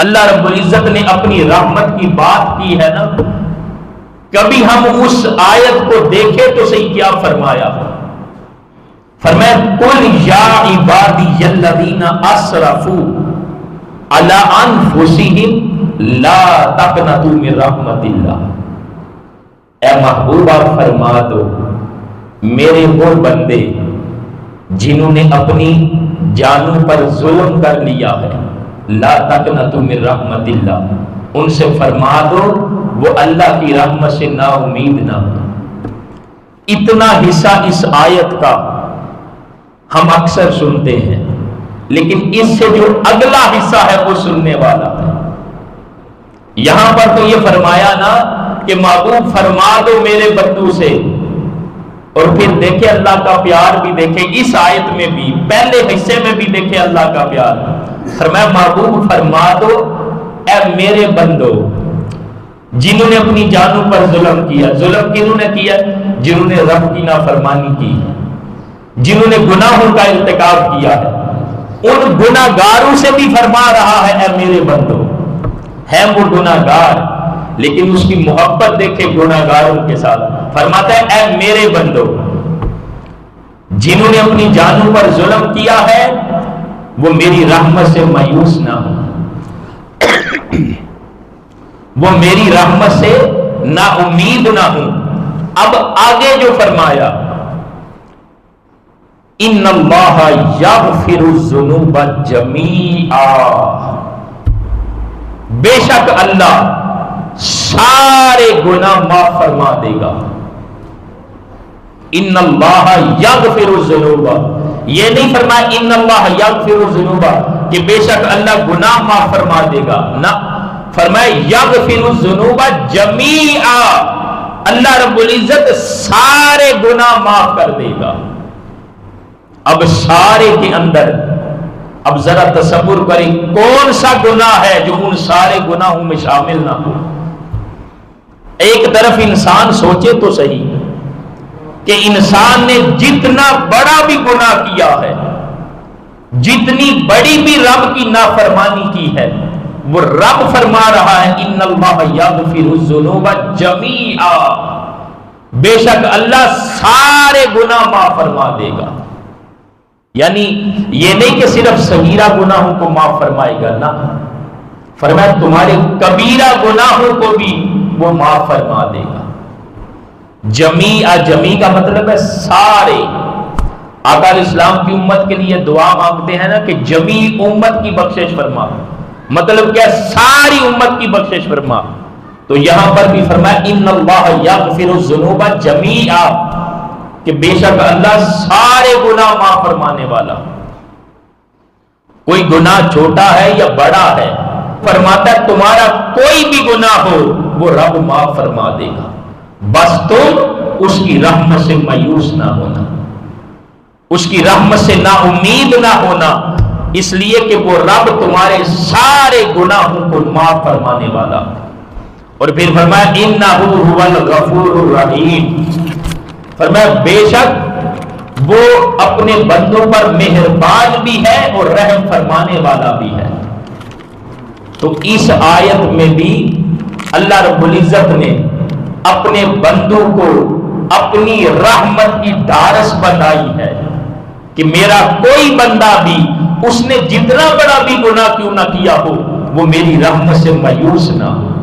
اللہ رب العزت نے اپنی رحمت کی بات کی ہے نا، کبھی ہم اس آیت کو دیکھے تو صحیح کیا فرمایا؟ فرمایا قل یا عبادی الذین اسرفوا علی انفسہم لا تقنطوا من رحمت اللہ، اے محبوبہ فرما دو میرے وہ بندے جنہوں نے اپنی جانوں پر ظلم کر لیا ہے، لا تقنطوا من رحمت اللہ، ان سے فرما دو وہ اللہ کی رحمت سے نا امید نہ ہو۔ اتنا حصہ اس آیت کا ہم اکثر سنتے ہیں، لیکن اس سے جو اگلا حصہ ہے وہ سننے والا ہے۔ یہاں پر تو یہ فرمایا نا کہ محبوب فرما دو میرے بندوں سے، اور پھر دیکھیں اللہ کا پیار بھی دیکھیں اس آیت میں بھی، پہلے حصے میں بھی دیکھیں اللہ کا پیار۔ فرمایا محبوب فرما دو اے میرے بندو جنہوں نے اپنی جانوں پر ظلم کیا۔ ظلم کنہوں نے کیا؟ جنہوں نے رب کی نافرمانی کی، جنہوں نے گناہوں کا ارتکاب کیا ہے، ان گناہگاروں سے بھی فرما رہا ہے اے میرے بندو۔ ہے وہ گناہگار لیکن اس کی محبت دیکھے گناہگاروں کے ساتھ، فرماتا ہے اے میرے بندو جنہوں نے اپنی جانوں پر ظلم کیا ہے وہ میری رحمت سے مایوس نہ ہو، وہ میری رحمت سے نا امید نہ ہوں۔ اب آگے جو فرمایا ان اللہ یغفر الذنوب جمیعا، بے شک اللہ سارے گناہ معاف فرما دے گا۔ ان اللہ یغفر الذنوب، یہ نہیں فرمایا ان اللہ یغفر الذنوب کہ بے شک اللہ گناہ معاف فرما دے گا، نہ، فرمایا یغفر الذنوب جمیعا، اللہ رب العزت سارے گناہ معاف کر دے گا۔ اب سارے کے اندر اب ذرا تصور کریں کون سا گناہ ہے جو ان سارے گناہوں میں شامل نہ ہو۔ ایک طرف انسان سوچے تو صحیح کہ انسان نے جتنا بڑا بھی گناہ کیا ہے، جتنی بڑی بھی رب کی نافرمانی کی ہے، وہ رب فرما رہا ہے ان اللہ یغفر الذنوب جمیعا، بے شک اللہ سارے گناہ معاف فرما دے گا۔ یعنی یہ نہیں کہ صرف صغیرہ گناہوں کو معاف فرمائے گا، نہ، فرمایا تمہارے کبیرہ گناہوں کو بھی وہ معاف فرما دے گا۔ جمیع، جمیع کا مطلب ہے سارے۔ آقا علیہ السلام کی امت کے لیے دعا مانگتے ہیں نا کہ جمیع امت کی بخشش فرما، مطلب کیا؟ ساری امت کی بخشش فرما۔ تو یہاں پر بھی فرمایا ان اللہ یغفر الذنوب جمیعا کہ بے شک اللہ سارے گناہ معاف فرمانے والا۔ کوئی گناہ چھوٹا ہے یا بڑا ہے، فرماتا ہے تمہارا کوئی بھی گناہ ہو وہ رب معاف فرما دے گا، بس تم اس کی رحمت سے مایوس نہ ہونا، اس کی رحمت سے نا امید نہ ہونا، اس لیے کہ وہ رب تمہارے سارے گناہوں کو معاف فرمانے والا۔ اور پھر فرمایا انہ هو الغفور الرحیم، فرمایا بے شک وہ اپنے بندوں پر مہربان بھی ہے اور رحم فرمانے والا بھی ہے۔ تو اس آیت میں بھی اللہ رب العزت نے اپنے بندوں کو اپنی رحمت کی ڈھارس بنائی ہے کہ میرا کوئی بندہ بھی اس نے جتنا بڑا بھی گناہ کیوں نہ کیا ہو وہ میری رحمت سے مایوس نہ ہو۔